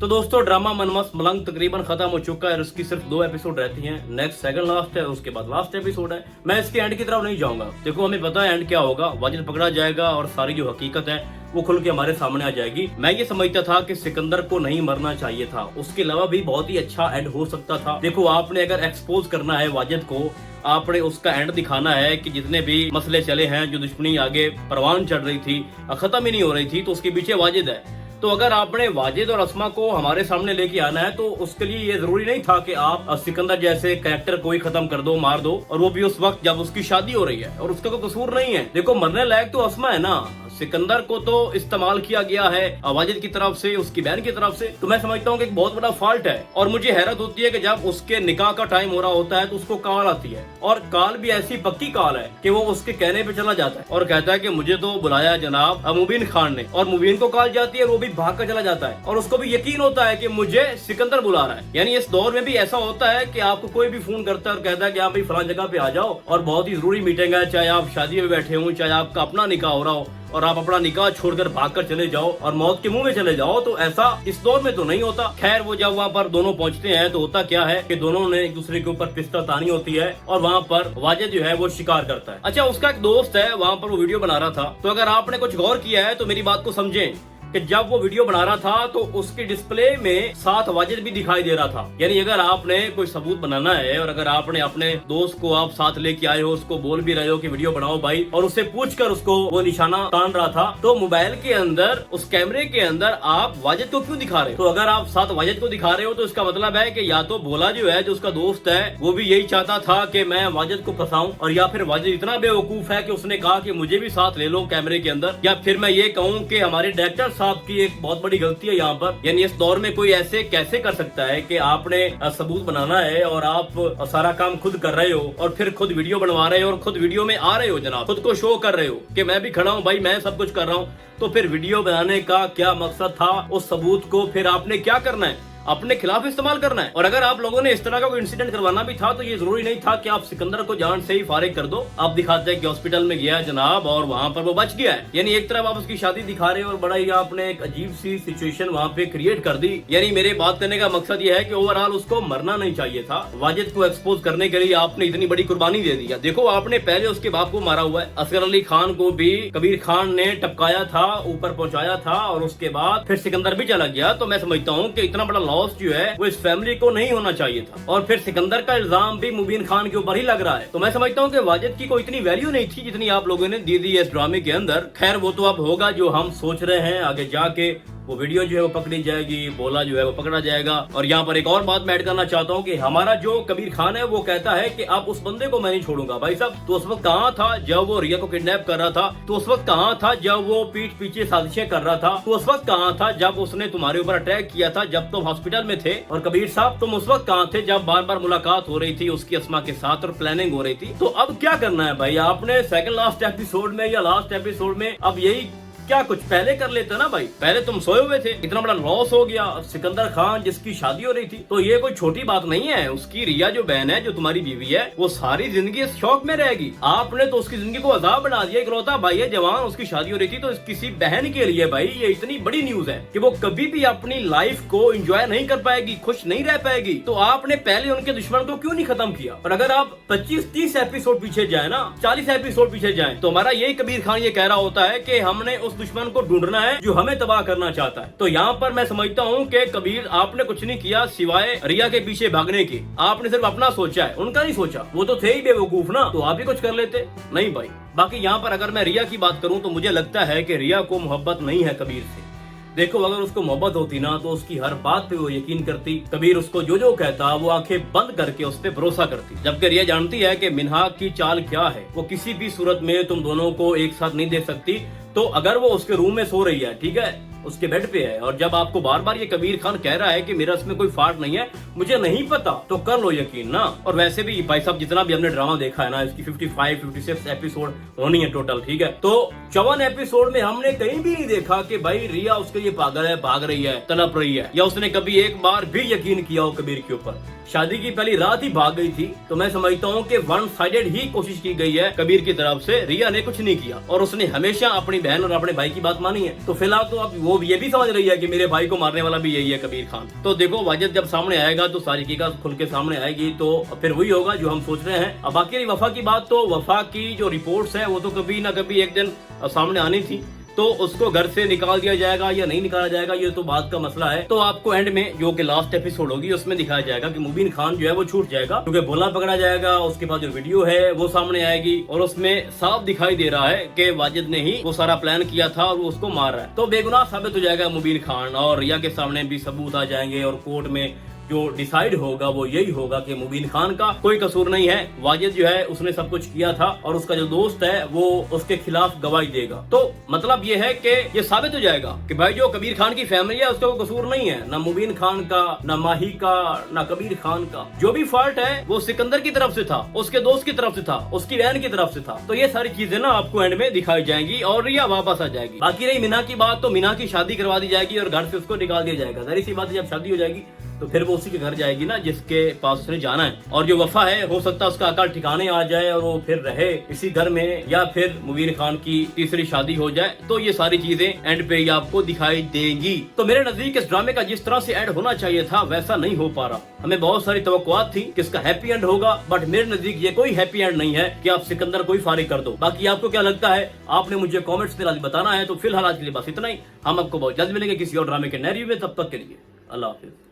तो दोस्तों ड्रामा मनमस्त मलंग तकरीबन खत्म हो चुका है। इसकी सिर्फ 2 एपिसोड रहती हैं। नेक्स्ट सेकंड लास्ट है, उसके बाद लास्ट एपिसोड है। मैं इसके एंड की तरफ नहीं जाऊंगा। देखो हमें पता है एंड क्या होगा। वाजिद पकड़ा जाएगा और सारी जो हकीकत है वो खुल के हमारे सामने आ जाएगी। मैं ये समझता था कि सिकंदर को नहीं मरना चाहिए था, उसके अलावा भी बहुत ही अच्छा एंड हो सकता था। देखो आपने अगर एक्सपोज करना है वाजिद को, आपने उसका एंड दिखाना है कि जितने भी मसले चले हैं, जो दुश्मनी आगे परवान चढ़ रही थी, खत्म ही नहीं हो रही थी, तो उसके पीछे वाजिद है। तो अगर आपने वाजिद और अस्मा को हमारे सामने लेके आना है तो उसके लिए ये जरूरी नहीं था कि आप सिकंदर जैसे कैरेक्टर को ही खत्म कर दो, मार दो, और वो भी उस वक्त जब उसकी शादी हो रही है और उसका कोई कसूर नहीं है। देखो मरने लायक तो अस्मा है ना, सिकंदर को तो इस्तेमाल किया गया है वाजिद की तरफ से, उसकी बहन की तरफ से। तो मैं समझता हूँ कि एक बहुत बड़ा फॉल्ट है। और मुझे हैरत होती है कि जब उसके निकाह का टाइम हो रहा होता है तो उसको कॉल आती है, और कॉल भी ऐसी पक्की कॉल है कि वो उसके कहने पे चला जाता है और कहता है कि मुझे तो बुलाया जनाब मुबीन खान ने, और मुबीन को कॉल जाती है, वो भी भाग कर चला जाता है और उसको भी यकीन होता है कि मुझे सिकंदर बुला रहा है। यानी इस दौर में भी ऐसा होता है कि आपको कोई भी फोन करता है और कहता है कि आप भाई फलां जगह पे आ जाओ और बहुत ही जरूरी मीटिंग है, चाहे आप शादी में बैठे हो, चाहे आपका अपना निकाह हो रहा हो, और आप अपना निकाह छोड़कर भागकर चले जाओ और मौत के मुंह में चले जाओ। तो ऐसा इस दौर में तो नहीं होता। खैर वो जब वहाँ पर दोनों पहुंचते हैं तो होता क्या है कि दोनों ने एक दूसरे के ऊपर पिस्ता तानी होती है और वहाँ पर वाजिद जो है वो शिकार करता है। अच्छा उसका एक दोस्त है वहाँ पर, वो वीडियो बना रहा था। तो अगर आपने कुछ गौर किया है तो मेरी बात को समझें कि जब वो वीडियो बना रहा था तो उसकी डिस्प्ले में साथ वाजिद भी दिखाई दे रहा था। यानी अगर आपने कोई सबूत बनाना है और अगर आपने अपने दोस्त को आप साथ लेके आए हो, उसको बोल भी रहे हो कि वीडियो बनाओ भाई, और उससे पूछकर उसको वो निशाना तान रहा था, तो मोबाइल के अंदर उस कैमरे के अंदर आप वाजिद को क्यों दिखा रहे हो? तो अगर आप साथ वाजिद को दिखा रहे हो तो इसका मतलब है कि या तो भोला जो है, जो उसका दोस्त है, वो भी यही चाहता था कि मैं वाजिद को फंसाऊं, और या फिर वाजिद इतना बेवकूफ है कि उसने कहा कि मुझे भी साथ ले लो कैमरे के अंदर। या फिर मैं ये कहूँ कि हमारे डायरेक्टर साहब की एक बहुत बड़ी गलती है यहाँ पर। यानी इस दौर में कोई ऐसे कैसे कर सकता है कि आपने सबूत बनाना है और आप सारा काम खुद कर रहे हो और फिर खुद वीडियो बनवा रहे हो और खुद वीडियो में आ रहे हो जनाब, खुद को शो कर रहे हो कि मैं भी खड़ा हूँ भाई, मैं सब कुछ कर रहा हूँ। तो फिर वीडियो बनाने का क्या मकसद था? उस सबूत को फिर आपने क्या करना है? अपने खिलाफ इस्तेमाल करना है। और अगर आप लोगों ने इस तरह का कोई इंसिडेंट करवाना भी था तो ये जरूरी नहीं था कि आप सिकंदर को जान से ही फारिग कर दो। आप दिखाते हैं कि हॉस्पिटल में गया है जनाब और वहां पर वो बच गया है। यानी एक तरफ आप उसकी शादी दिखा रहे हो और बड़ा ही आपने एक अजीब सी सिचुएशन वहां पे क्रिएट कर दी। यानी मेरे बात करने का मकसद ये है कि ओवरऑल उसको मरना नहीं चाहिए था। वाजिद को एक्सपोज करने के लिए आपने इतनी बड़ी कुर्बानी दे दी। देखो आपने पहले उसके बाप को मारा हुआ है, असगर अली खान को भी कबीर खान ने टपकाया था, ऊपर पहुंचाया था, और उसके बाद फिर सिकंदर भी चला गया। तो मैं समझता हूँ कि इतना बड़ा लॉस जो है वो इस फैमिली को नहीं होना चाहिए था। और फिर सिकंदर का इल्जाम भी मुबीन खान के ऊपर ही लग रहा है। तो मैं समझता हूँ कि वाजिद की कोई इतनी वैल्यू नहीं थी जितनी आप लोगों ने दे दी है इस ड्रामे के अंदर। खैर वो तो अब होगा जो हम सोच रहे हैं, आगे जाके वो वीडियो जो है वो पकड़ी जाएगी, बोला जो है वो पकड़ा जाएगा। और यहाँ पर एक और बात मैं ऐड करना चाहता हूँ कि हमारा जो कबीर खान है वो कहता है कि आप उस बंदे को मैं नहीं छोड़ूंगा। भाई साहब तो उस वक्त कहाँ था जब वो रिया को किडनैप कर रहा था? तो उस वक्त कहाँ था जब वो पीठ पीछे साजिशें कर रहा था? तो उस वक्त कहाँ था जब उसने तुम्हारे ऊपर अटैक किया था जब तुम हॉस्पिटल में थे? और कबीर साहब तुम उस वक्त कहाँ थे जब बार बार मुलाकात हो रही थी उसकी अस्मा के साथ और प्लानिंग हो रही थी? तो अब क्या करना है भाई? आपने सेकंड लास्ट एपिसोड में या लास्ट एपिसोड में अब यही क्या कुछ पहले कर लेते ना भाई? पहले तुम सोए हुए थे, इतना बड़ा लॉस हो गया। सिकंदर खान जिसकी शादी हो रही थी, तो ये कोई छोटी बात नहीं है। उसकी रिया जो बहन है, जो तुम्हारी बीवी है, वो सारी जिंदगी इस शौक में रहेगी। आपने तो उसकी जिंदगी को अजाब बना दिया। इकलौता भाई है जवान, उसकी शादी हो रही थी, तो किसी बहन के लिए भाई ये इतनी बड़ी न्यूज है कि वो कभी भी अपनी लाइफ को एंजॉय नहीं कर पाएगी, खुश नहीं रह पाएगी। तो आपने पहले उनके दुश्मन को क्यों नहीं खत्म किया? और अगर आप 25-30 एपिसोड पीछे जाए ना, 40 एपिसोड पीछे जाए, तो हमारा यही कबीर खान ये कह रहा होता है कि हमने उस दुश्मन को ढूंढना है जो हमें तबाह करना चाहता है। तो यहाँ पर मैं समझता हूँ कि कबीर आपने कुछ नहीं किया सिवाय रिया के पीछे भागने की। आपने सिर्फ अपना सोचा है, उनका नहीं सोचा। वो तो थे ही बेवकूफ ना, तो आप ही कुछ कर लेते। नहीं भाई। बाकी यहाँ पर अगर मैं रिया की बात करूँ तो मुझे लगता है कि रिया को मोहब्बत नहीं है कबीर से। देखो अगर उसको मोहब्बत होती ना तो उसकी हर बात पे वो यकीन करती। कबीर उसको जो जो कहता वो आंखें बंद करके उस पे भरोसा करती। जबकि रिया जानती है कि मिनहाज की चाल क्या है। वो किसी भी सूरत में तुम दोनों को एक साथ नहीं देख सकती। तो अगर वो उसके रूम में सो रही है, ठीक है, उसके बेड पे है, और जब आपको बार बार ये कबीर खान कह रहा है कि मेरा इसमें कोई फॉल्ट नहीं है, मुझे नहीं पता, तो कर लो यकीन ना। और वैसे भी भाई साहब जितना भी हमने ड्रामा देखा है ना, इसकी 55-56 एपिसोड होनी है टोटल, ठीक है। तो 54 एपिसोड में हमने कहीं भी नहीं देखा कि भाई रिया उसके लिए पागल है, भाग रही है, तड़प रही है, या उसने कभी एक बार भी यकीन किया हो कबीर के ऊपर। शादी की पहली रात ही भाग गई थी। तो मैं समझता हूँ कि वन साइडेड ही कोशिश की गई है कबीर की तरफ से। रिया ने कुछ नहीं किया और उसने हमेशा अपनी बहन और अपने भाई की बात मानी है। तो फिलहाल तो आप वो वो ये भी समझ रही है कि मेरे भाई को मारने वाला भी यही है कबीर खान। तो देखो वाजिद जब सामने आएगा तो सारी हकीकत खुल के सामने आएगी, तो फिर वही होगा जो हम सोच रहे हैं। अब बाकी रही वफा की बात, तो वफा की जो रिपोर्ट्स है वो तो कभी ना कभी एक दिन सामने आनी थी, तो उसको घर से निकाल दिया जाएगा या नहीं निकाला जाएगा ये तो बात का मसला है। तो आपको एंड में जो कि लास्ट एपिसोड होगी उसमें दिखाया जाएगा कि मुबीन खान जो है वो छूट जाएगा, क्योंकि भोला पकड़ा जाएगा। उसके बाद जो वीडियो है वो सामने आएगी और उसमें साफ दिखाई दे रहा है कि वाजिद ने ही वो सारा प्लान किया था और वो उसको मार रहा है। तो बेगुनाह साबित हो जाएगा मुबीन खान और रिया के सामने भी सबूत आ जाएंगे और कोर्ट में जो डिसाइड होगा वो यही होगा कि मुबीन खान का कोई कसूर नहीं है। वाजिद जो है उसने सब कुछ किया था और उसका जो दोस्त है वो उसके खिलाफ गवाही देगा। तो मतलब ये है कि ये साबित हो जाएगा कि भाई जो कबीर खान की फैमिली है उसका कोई कसूर नहीं है, ना मुबीन खान का, ना माही का, ना कबीर खान का। जो भी फॉल्ट है वो सिकंदर की तरफ से था, उसके दोस्त की तरफ से था, उसकी बहन की तरफ से था। तो ये सारी चीजें ना आपको एंड में दिखाई जाएंगी और रिया वापस आ जाएगी। बाकी रही मीना की बात, तो मीना की शादी करवा दी जाएगी और घर से उसको निकाल दिया जाएगा। जाहिर सी बात है जब शादी हो जाएगी तो फिर वो उसी के घर जाएगी ना जिसके पास उसने जाना है। और जो वफा है हो सकता है उसका अकल ठिकाने आ जाए और वो फिर रहे इसी घर में, या फिर मुबीन खान की तीसरी शादी हो जाए। तो ये सारी चीजें एंड पे ही आपको दिखाई देंगी। तो मेरे नजदीक इस ड्रामे का जिस तरह से एंड होना चाहिए था वैसा नहीं हो पा रहा। हमें बहुत सारी तवक्कुआत थी कि इसका हैप्पी एंड होगा, बट मेरे नजदीक ये कोई हैप्पी एंड नहीं है कि आप सिकंदर को ही फारिग कर दो। बाकी आपको क्या लगता है आपने मुझे कॉमेंट्स में बताना है। तो फिलहाल आज के लिए बस इतना ही। हम आपको बहुत जल्द मिलेंगे किसी और ड्रामे के नए रिव्यू में। तब तक के लिए अल्लाह हाफिज।